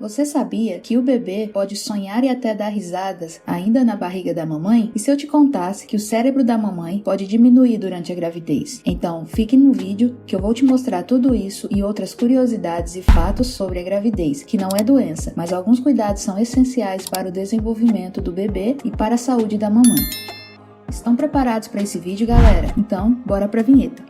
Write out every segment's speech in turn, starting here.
Você sabia que o bebê pode sonhar e até dar risadas ainda na barriga da mamãe? E se eu te contasse que o cérebro da mamãe pode diminuir durante a gravidez? Então, fique no vídeo que eu vou te mostrar tudo isso e outras curiosidades e fatos sobre a gravidez, que não é doença, mas alguns cuidados são essenciais para o desenvolvimento do bebê e para a saúde da mamãe. Estão preparados para esse vídeo, galera? Então, bora pra vinheta.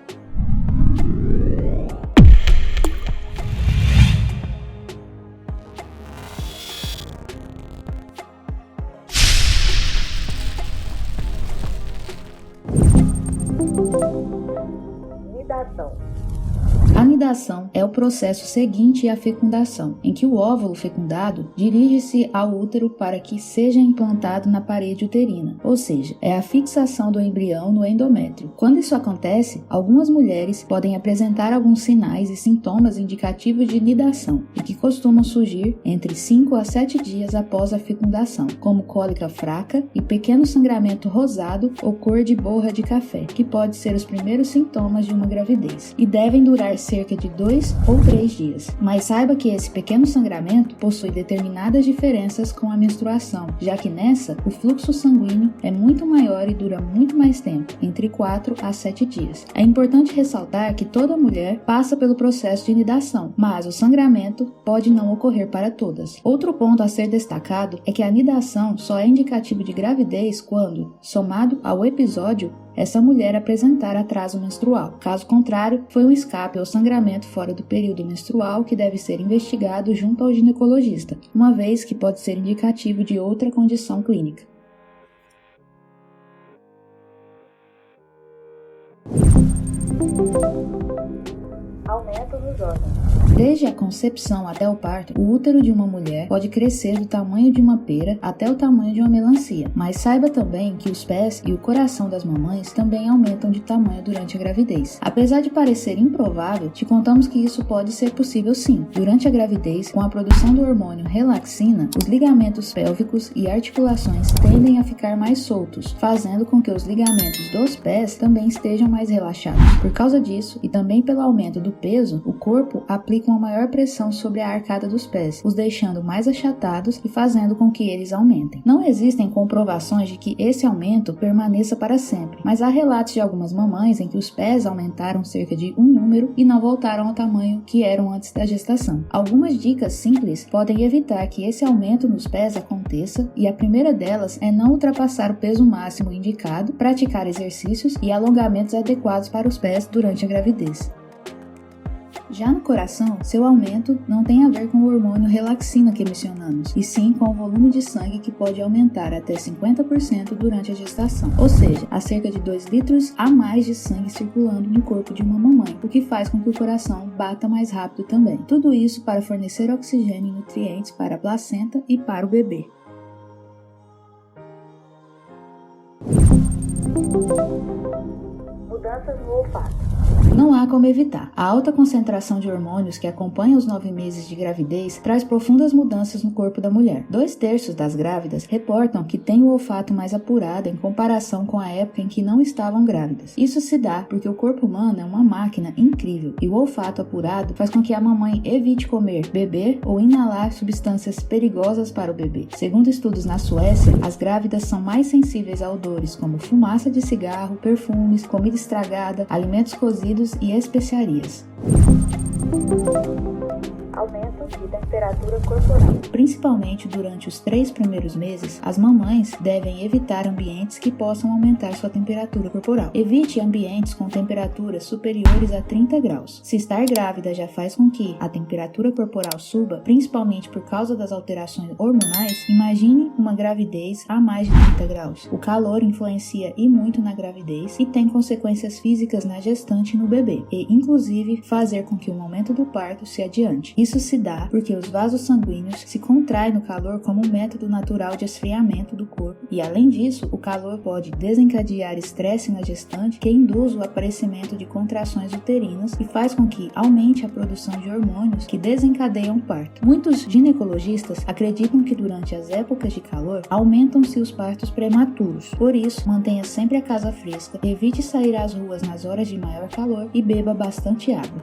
A nidação é o processo seguinte à fecundação, em que o óvulo fecundado dirige-se ao útero para que seja implantado na parede uterina, ou seja, é a fixação do embrião no endométrio. Quando isso acontece, algumas mulheres podem apresentar alguns sinais e sintomas indicativos de nidação, e que costumam surgir entre 5 a 7 dias após a fecundação, como cólica fraca e pequeno sangramento rosado ou cor de borra de café, que pode ser os primeiros sintomas de uma gravidez, e devem durar cerca de 2 ou 3 dias. Mas saiba que esse pequeno sangramento possui determinadas diferenças com a menstruação, já que nessa, o fluxo sanguíneo é muito maior e dura muito mais tempo, entre 4 a 7 dias. É importante ressaltar que toda mulher passa pelo processo de nidação, mas o sangramento pode não ocorrer para todas. Outro ponto a ser destacado é que a nidação só é indicativo de gravidez quando, somado ao episódio, essa mulher apresentar atraso menstrual. Caso contrário, foi um escape ou sangramento fora do período menstrual que deve ser investigado junto ao ginecologista, uma vez que pode ser indicativo de outra condição clínica. Aumento nos órgãos. Desde a concepção até o parto, o útero de uma mulher pode crescer do tamanho de uma pera até o tamanho de uma melancia. Mas saiba também que os pés e o coração das mamães também aumentam de tamanho durante a gravidez. Apesar de parecer improvável, te contamos que isso pode ser possível sim. Durante a gravidez, com a produção do hormônio relaxina, os ligamentos pélvicos e articulações tendem a ficar mais soltos, fazendo com que os ligamentos dos pés também estejam mais relaxados. Por causa disso, e também pelo aumento do peso, o corpo aplica uma maior pressão sobre a arcada dos pés, os deixando mais achatados e fazendo com que eles aumentem. Não existem comprovações de que esse aumento permaneça para sempre, mas há relatos de algumas mamães em que os pés aumentaram cerca de um número e não voltaram ao tamanho que eram antes da gestação. Algumas dicas simples podem evitar que esse aumento nos pés aconteça, e a primeira delas é não ultrapassar o peso máximo indicado, praticar exercícios e alongamentos adequados para os pés durante a gravidez. Já no coração, seu aumento não tem a ver com o hormônio relaxina que mencionamos, e sim com o volume de sangue que pode aumentar até 50% durante a gestação, ou seja, há cerca de 2 litros a mais de sangue circulando no corpo de uma mamãe, o que faz com que o coração bata mais rápido também. Tudo isso para fornecer oxigênio e nutrientes para a placenta e para o bebê. Mudanças no olfato. Não há como evitar. A alta concentração de hormônios que acompanha os 9 meses de gravidez traz profundas mudanças no corpo da mulher. 2/3 das grávidas reportam que têm o olfato mais apurado em comparação com a época em que não estavam grávidas. Isso se dá porque o corpo humano é uma máquina incrível e o olfato apurado faz com que a mamãe evite comer, beber ou inalar substâncias perigosas para o bebê. Segundo estudos na Suécia, as grávidas são mais sensíveis a odores como fumaça de cigarro, perfumes, comida estragada, alimentos cozidos e especiarias. Aumento de temperatura corporal. Principalmente durante os 3 primeiros meses, as mamães devem evitar ambientes que possam aumentar sua temperatura corporal. Evite ambientes com temperaturas superiores a 30 graus. Se estar grávida já faz com que a temperatura corporal suba, principalmente por causa das alterações hormonais, imagine uma gravidez a mais de 30 graus. O calor influencia e muito na gravidez e tem consequências físicas na gestante e no bebê, e inclusive fazer com que o momento do parto se adiante. Isso se dá porque os vasos sanguíneos se contraem no calor como um método natural de esfriamento do corpo, e além disso, o calor pode desencadear estresse na gestante, que induz o aparecimento de contrações uterinas e faz com que aumente a produção de hormônios que desencadeiam o parto. Muitos ginecologistas acreditam que durante as épocas de calor aumentam-se os partos prematuros. Por isso, mantenha sempre a casa fresca, evite sair às ruas nas horas de maior calor e beba bastante água.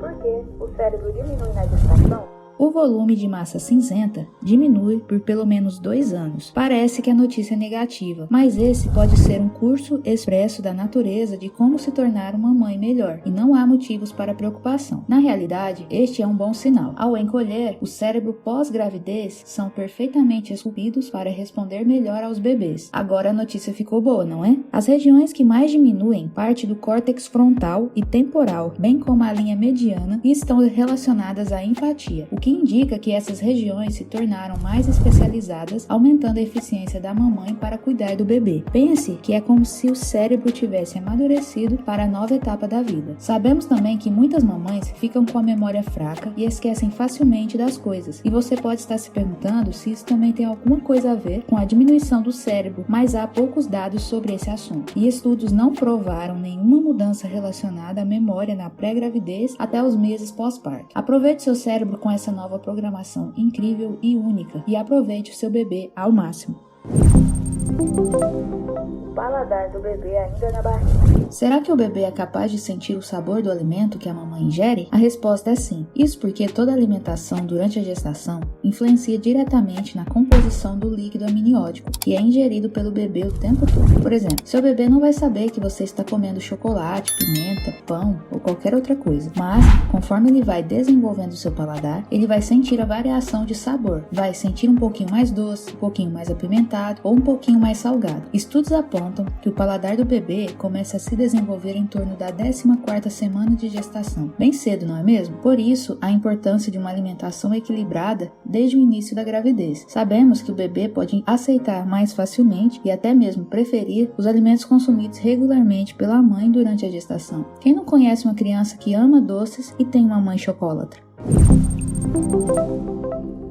Por que o cérebro diminui na gestação? O volume de massa cinzenta diminui por pelo menos 2 anos. Parece que a notícia é negativa, mas esse pode ser um curso expresso da natureza de como se tornar uma mãe melhor, e não há motivos para preocupação. Na realidade, este é um bom sinal. Ao encolher, o cérebro pós-gravidez são perfeitamente esculpidos para responder melhor aos bebês. Agora a notícia ficou boa, não é? As regiões que mais diminuem parte do córtex frontal e temporal, bem como a linha mediana, e estão relacionadas à empatia, o que indica que essas regiões se tornaram mais especializadas, aumentando a eficiência da mamãe para cuidar do bebê. Pense que é como se o cérebro tivesse amadurecido para a nova etapa da vida. Sabemos também que muitas mamães ficam com a memória fraca e esquecem facilmente das coisas, e você pode estar se perguntando se isso também tem alguma coisa a ver com a diminuição do cérebro, mas há poucos dados sobre esse assunto, e estudos não provaram nenhuma mudança relacionada à memória na pré-gravidez até os meses pós-parto. Aproveite seu cérebro com essa nova programação incrível e única, e aproveite o seu bebê ao máximo. O paladar do bebê ainda na barriga. Será que o bebê é capaz de sentir o sabor do alimento que a mamãe ingere? A resposta é sim. Isso porque toda alimentação durante a gestação influencia diretamente na composição do líquido amniótico, que é ingerido pelo bebê o tempo todo. Por exemplo, seu bebê não vai saber que você está comendo chocolate, pimenta, pão ou qualquer outra coisa, mas conforme ele vai desenvolvendo seu paladar, ele vai sentir a variação de sabor. Vai sentir um pouquinho mais doce, um pouquinho mais apimentado ou um pouquinho mais salgado. Estudos apontam que o paladar do bebê começa a se desenvolver em torno da 14ª semana de gestação. Bem cedo, não é mesmo? Por isso, a importância de uma alimentação equilibrada desde o início da gravidez. Sabemos que o bebê pode aceitar mais facilmente e até mesmo preferir os alimentos consumidos regularmente pela mãe durante a gestação. Quem não conhece uma criança que ama doces e tem uma mãe chocolatra?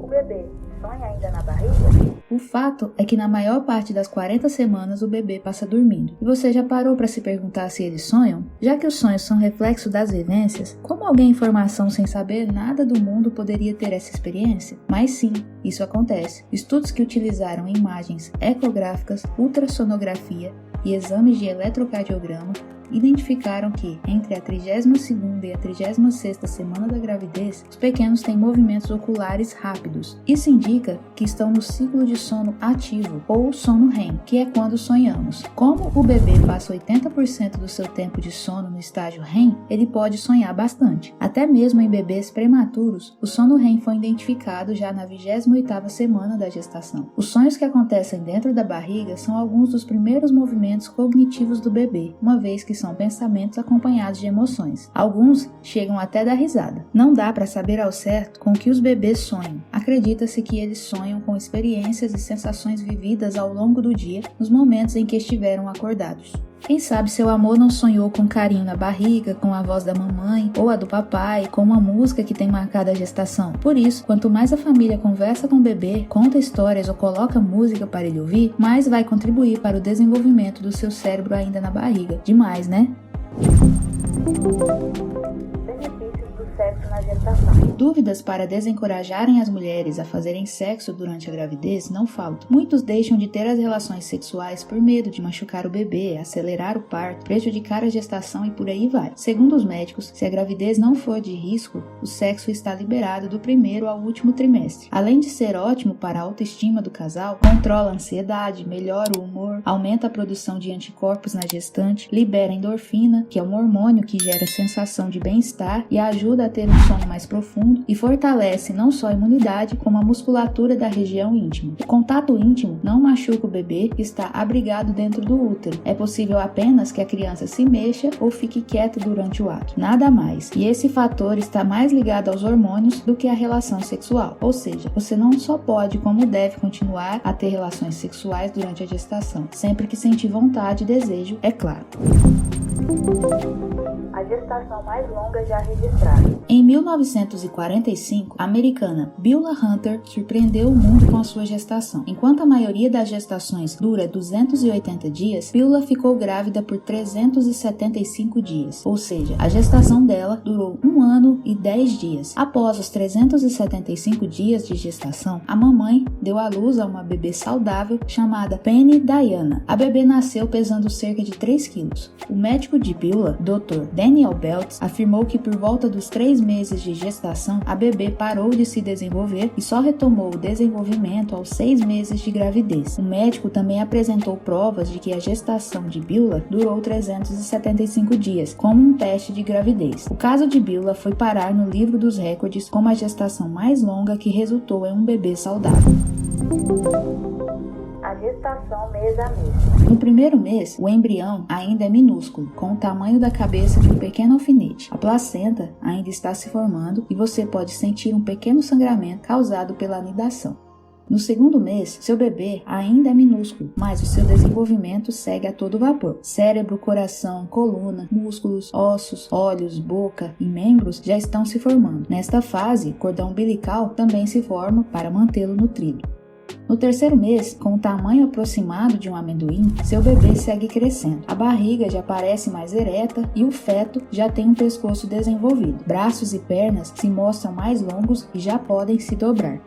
O bebê sonha ainda na barriga? O fato é que na maior parte das 40 semanas o bebê passa dormindo. E você já parou para se perguntar se eles sonham? Já que os sonhos são reflexo das vivências, como alguém em formação sem saber nada do mundo poderia ter essa experiência? Mas sim, isso acontece. Estudos que utilizaram imagens ecográficas, ultrassonografia e exames de eletrocardiograma identificaram que, entre a 32ª e a 36ª semana da gravidez, os pequenos têm movimentos oculares rápidos. Isso indica que estão no ciclo de sono ativo, ou sono REM, que é quando sonhamos. Como o bebê passa 80% do seu tempo de sono no estágio REM, ele pode sonhar bastante. Até mesmo em bebês prematuros, o sono REM foi identificado já na 28ª semana da gestação. Os sonhos que acontecem dentro da barriga são alguns dos primeiros movimentos cognitivos do bebê, uma vez que são pensamentos acompanhados de emoções. Alguns chegam até dar risada. Não dá para saber ao certo com o que os bebês sonham. Acredita-se que eles sonham com experiências e sensações vividas ao longo do dia, nos momentos em que estiveram acordados. Quem sabe seu amor não sonhou com carinho na barriga, com a voz da mamãe ou a do papai, com uma música que tem marcado a gestação. Por isso, quanto mais a família conversa com o bebê, conta histórias ou coloca música para ele ouvir, mais vai contribuir para o desenvolvimento do seu cérebro ainda na barriga. Demais, né? Benefícios do sexo na gestação. Dúvidas para desencorajarem as mulheres a fazerem sexo durante a gravidez não faltam. Muitos deixam de ter as relações sexuais por medo de machucar o bebê, acelerar o parto, prejudicar a gestação e por aí vai. Segundo os médicos, se a gravidez não for de risco, o sexo está liberado do primeiro ao último trimestre. Além de ser ótimo para a autoestima do casal, controla a ansiedade, melhora o humor, aumenta a produção de anticorpos na gestante, libera endorfina, que é um hormônio que gera sensação de bem-estar e ajuda a ter um sono mais profundo e fortalece não só a imunidade, como a musculatura da região íntima. O contato íntimo não machuca o bebê que está abrigado dentro do útero. É possível apenas que a criança se mexa ou fique quieta durante o ato. Nada mais. E esse fator está mais ligado aos hormônios do que à relação sexual. Ou seja, você não só pode, como deve continuar a ter relações sexuais durante a gestação, sempre que sentir vontade e desejo, é claro. A gestação mais longa já registrada. Em 1945, a americana Beulah Hunter surpreendeu o mundo com a sua gestação. Enquanto a maioria das gestações dura 280 dias, Beulah ficou grávida por 375 dias, ou seja, a gestação dela durou 1 ano e 10 dias. Após os 375 dias de gestação, a mamãe deu à luz a uma bebê saudável chamada Penny Diana. A bebê nasceu pesando cerca de 3 quilos. O médico de Beulah, Dr. Dan Daniel Beltz afirmou que por volta dos 3 meses de gestação, a bebê parou de se desenvolver e só retomou o desenvolvimento aos 6 meses de gravidez. O médico também apresentou provas de que a gestação de Beulah durou 375 dias, como um teste de gravidez. O caso de Beulah foi parar no livro dos recordes como a gestação mais longa que resultou em um bebê saudável. A gestação mês a mês. No primeiro mês, o embrião ainda é minúsculo, com o tamanho da cabeça de um pequeno alfinete. A placenta ainda está se formando e você pode sentir um pequeno sangramento causado pela anidação. No segundo mês, seu bebê ainda é minúsculo, mas o seu desenvolvimento segue a todo vapor. Cérebro, coração, coluna, músculos, ossos, olhos, boca e membros já estão se formando. Nesta fase, o cordão umbilical também se forma para mantê-lo nutrido. No terceiro mês, com o tamanho aproximado de um amendoim, seu bebê segue crescendo. A barriga já parece mais ereta e o feto já tem um pescoço desenvolvido. Braços e pernas se mostram mais longos e já podem se dobrar.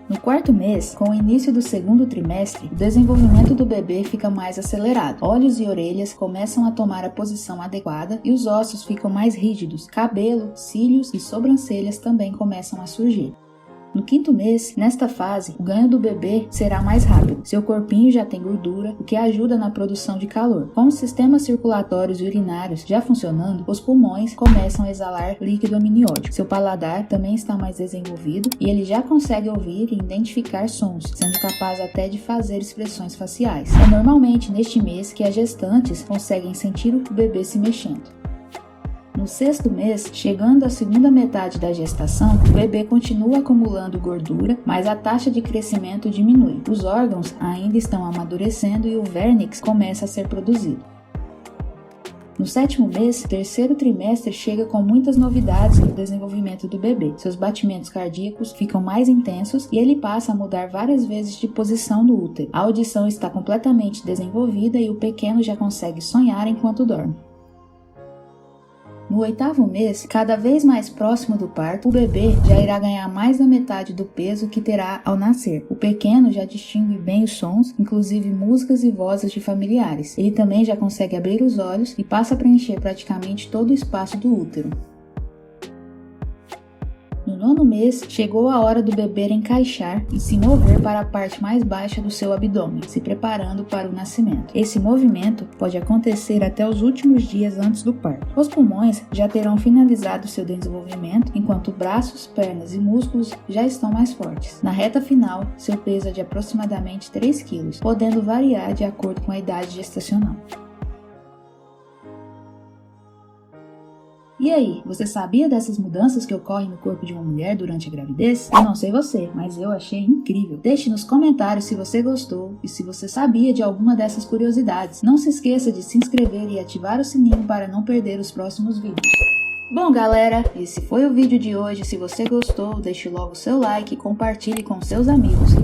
No quarto mês, com o início do segundo trimestre, o desenvolvimento do bebê fica mais acelerado. Olhos e orelhas começam a tomar a posição adequada e os ossos ficam mais rígidos. Cabelo, cílios e sobrancelhas também começam a surgir. No quinto mês, nesta fase, o ganho do bebê será mais rápido. Seu corpinho já tem gordura, o que ajuda na produção de calor. Com os sistemas circulatórios e urinários já funcionando, os pulmões começam a exalar líquido amniótico. Seu paladar também está mais desenvolvido e ele já consegue ouvir e identificar sons, sendo capaz até de fazer expressões faciais. É normalmente neste mês que as gestantes conseguem sentir o bebê se mexendo. No sexto mês, chegando à segunda metade da gestação, o bebê continua acumulando gordura, mas a taxa de crescimento diminui. Os órgãos ainda estão amadurecendo e o vernix começa a ser produzido. No sétimo mês, o terceiro trimestre chega com muitas novidades no desenvolvimento do bebê. Seus batimentos cardíacos ficam mais intensos e ele passa a mudar várias vezes de posição no útero. A audição está completamente desenvolvida e o pequeno já consegue sonhar enquanto dorme. No oitavo mês, cada vez mais próximo do parto, o bebê já irá ganhar mais da metade do peso que terá ao nascer. O pequeno já distingue bem os sons, inclusive músicas e vozes de familiares. Ele também já consegue abrir os olhos e passa a preencher praticamente todo o espaço do útero. No nono mês, chegou a hora do bebê encaixar e se mover para a parte mais baixa do seu abdômen, se preparando para o nascimento. Esse movimento pode acontecer até os últimos dias antes do parto. Os pulmões já terão finalizado seu desenvolvimento, enquanto braços, pernas e músculos já estão mais fortes. Na reta final, seu peso é de aproximadamente 3 kg, podendo variar de acordo com a idade gestacional. E aí, você sabia dessas mudanças que ocorrem no corpo de uma mulher durante a gravidez? Eu não sei você, mas eu achei incrível. Deixe nos comentários se você gostou e se você sabia de alguma dessas curiosidades. Não se esqueça de se inscrever e ativar o sininho para não perder os próximos vídeos. Bom galera, esse foi o vídeo de hoje. Se você gostou, deixe logo seu like e compartilhe com seus amigos.